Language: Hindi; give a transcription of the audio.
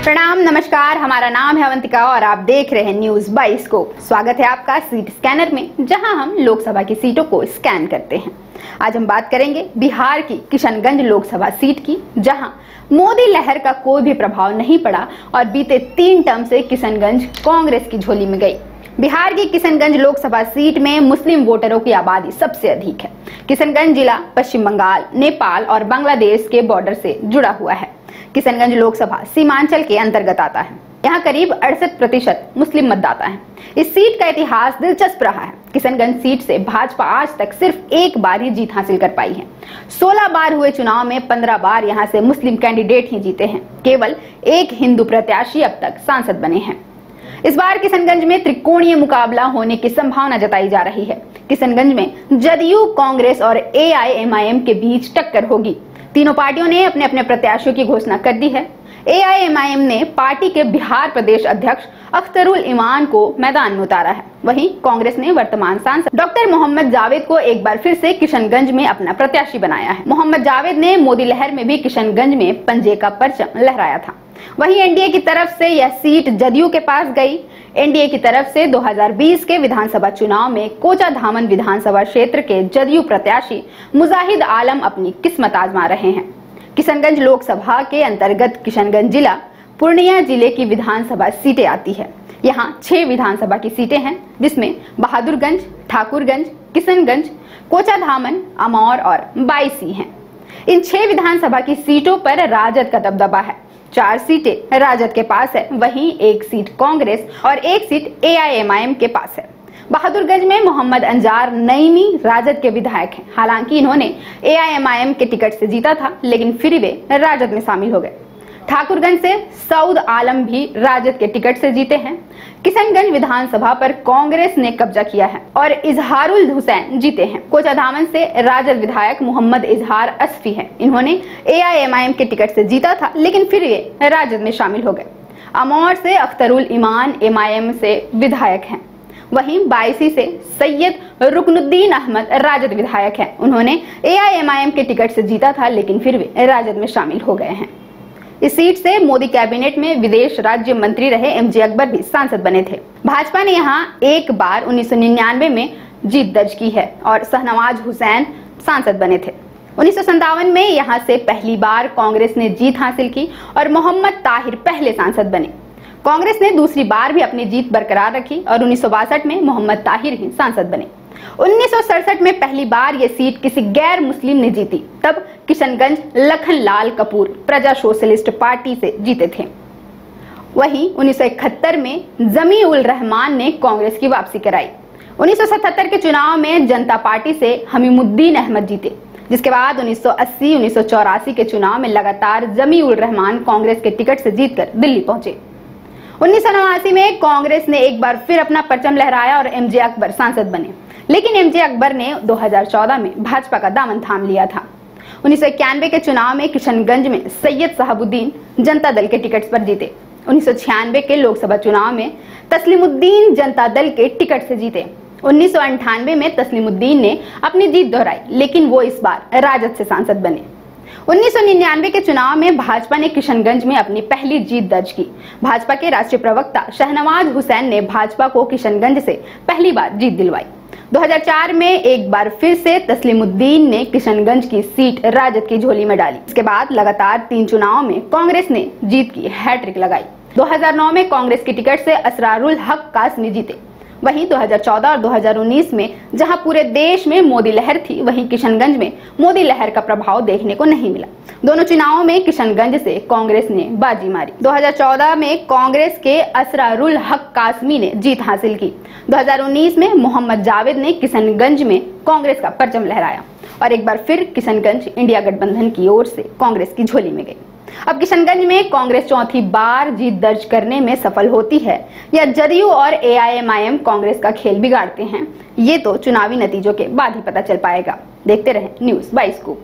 प्रणाम, नमस्कार। हमारा नाम है अवंतिका और आप देख रहे हैं न्यूज बाइस को। स्वागत है आपका सीट स्कैनर में, जहां हम लोकसभा की सीटों को स्कैन करते हैं। आज हम बात करेंगे बिहार की किशनगंज लोकसभा सीट की, जहां मोदी लहर का कोई भी प्रभाव नहीं पड़ा और बीते 3 टर्म से किशनगंज कांग्रेस की झोली में गई। बिहार की किशनगंज लोकसभा सीट में मुस्लिम वोटरों की आबादी सबसे अधिक है। किशनगंज जिला पश्चिम बंगाल, नेपाल और बांग्लादेश के बॉर्डर से जुड़ा हुआ है। किशनगंज लोकसभा सीमांचल के अंतर्गत आता है। यहाँ करीब 68% मुस्लिम मतदाता हैं। इस सीट का इतिहास दिलचस्प रहा है। किशनगंज सीट से भाजपा आज तक सिर्फ एक बार ही जीत हासिल कर पाई है। 16 बार हुए चुनाव में 15 बार यहाँ से मुस्लिम कैंडिडेट ही जीते हैं। केवल एक हिंदू प्रत्याशी अब तक सांसद बने हैं। इस बार किशनगंज में त्रिकोणीय मुकाबला होने की संभावना जताई जा रही है। किशनगंज में जदयू, कांग्रेस और AIMIM के बीच टक्कर होगी। तीनों पार्टियों ने अपने अपने प्रत्याशियों की घोषणा कर दी है। AIMIM ने पार्टी के बिहार प्रदेश अध्यक्ष अख्तरुल इमान को मैदान में उतारा है। वहीं कांग्रेस ने वर्तमान सांसद डॉक्टर मोहम्मद जावेद को एक बार फिर से किशनगंज में अपना प्रत्याशी बनाया है। मोहम्मद जावेद ने मोदी लहर में भी किशनगंज में पंजे का परचम लहराया था। वहीं एनडीए की तरफ से यह सीट जदयू के पास गई। एनडीए की तरफ से 2020 के विधानसभा चुनाव में कोचाधामन विधानसभा क्षेत्र के जदयू प्रत्याशी मुजाहिद आलम अपनी किस्मत आजमा रहे हैं। किशनगंज लोकसभा के अंतर्गत किशनगंज जिला, पूर्णिया जिले की विधानसभा सीटें आती है। यहाँ 6 विधानसभा की सीटें हैं, जिसमें बहादुरगंज, ठाकुरगंज, किशनगंज, कोचाधामन, अमौर और बायसी हैं। इन 6 विधानसभा की सीटों पर राजद का दबदबा है। 4 सीटें राजद के पास है, वहीं 1 सीट कांग्रेस और 1 सीट AIMIM के पास है। बहादुरगंज में मोहम्मद अंजार नईमी राजद के विधायक हैं। हालांकि इन्होंने AIMIM के टिकट से जीता था, लेकिन फिर वे राजद में शामिल हो गए। ठाकुरगंज से सऊद आलम भी राजद के टिकट से जीते हैं। किशनगंज विधानसभा पर कांग्रेस ने कब्जा किया है और इजहारुल हुसैन जीते हैं। कोचाधामन से राजद विधायक मोहम्मद इजहार असफी हैं। इन्होंने AIMIM के टिकट से जीता था, लेकिन फिर ये राजद में शामिल हो गए। अमौर से अख्तरुल इमान MIM से विधायक हैं। वहीं बायसी से सैयद रुकनुद्दीन अहमद राजद विधायक हैं। उन्होंने AIMIM के टिकट से जीता था, लेकिन फिर वे राजद में शामिल हो गए हैं। इस सीट से मोदी कैबिनेट में विदेश राज्य मंत्री रहे MJ अकबर भी सांसद बने थे। भाजपा ने यहां एक बार 1999 में जीत दर्ज की है और शहनवाज हुसैन सांसद बने थे। 1957 में यहां से पहली बार कांग्रेस ने जीत हासिल की और मोहम्मद ताहिर पहले सांसद बने। कांग्रेस ने दूसरी बार भी अपनी जीत बरकरार रखी और 1962 में मोहम्मद ताहिर ही सांसद बने। 1967 में पहली बार यह सीट किसी गैर मुस्लिम ने जीती। तब किशनगंज लखनलाल कपूर प्रजा सोशलिस्ट पार्टी से जीते थे। वहीं 1971 में जमी उल रहमान ने कांग्रेस की वापसी कराई। 1977 के चुनाव में जनता पार्टी से हमीमुद्दीन अहमद जीते, जिसके बाद 1980, 1984 के चुनाव में लगातार जमी उल रहमान कांग्रेस के टिकट से जीतकर दिल्ली पहुंचे। 1989 में कांग्रेस ने एक बार फिर अपना परचम लहराया और MJ अकबर सांसद बने, लेकिन MJ अकबर ने 2014 में भाजपा का दामन थाम लिया था। 1991 के चुनाव में किशनगंज में सैयद शहाबुद्दीन जनता दल के टिकट पर जीते। 1996 के लोकसभा चुनाव में तस्लीमुद्दीन जनता दल के टिकट से जीते। 1998 में तस्लीमुद्दीन ने अपनी जीत दोहराई, लेकिन वो इस बार राजद से सांसद बने। 1999 के चुनाव में भाजपा ने किशनगंज में अपनी पहली जीत दर्ज की। भाजपा के राष्ट्रीय प्रवक्ता शहनवाज हुसैन ने भाजपा को किशनगंज से पहली बार जीत दिलवाई। 2004 में एक बार फिर से तस्लीमुद्दीन ने किशनगंज की सीट राजद की झोली में डाली। इसके बाद लगातार 3 चुनाव में कांग्रेस ने जीत की हैट्रिक लगाई। 2009 में कांग्रेस की टिकट से असरारुल हक कासमी जीते। वहीं 2014 और 2019 में जहां पूरे देश में मोदी लहर थी, वहीं किशनगंज में मोदी लहर का प्रभाव देखने को नहीं मिला। दोनों चुनावों में किशनगंज से कांग्रेस ने बाजी मारी। 2014 में कांग्रेस के असरारुल हक कासमी ने जीत हासिल की। 2019 में मोहम्मद जावेद ने किशनगंज में कांग्रेस का परचम लहराया और एक बार फिर किशनगंज इंडिया गठबंधन की ओर से कांग्रेस की झोली में गई। अब किशनगंज में कांग्रेस चौथी बार जीत दर्ज करने में सफल होती है या जदयू और AIMIM कांग्रेस का खेल बिगाड़ते हैं, ये तो चुनावी नतीजों के बाद ही पता चल पाएगा। देखते रहें न्यूज 22 को।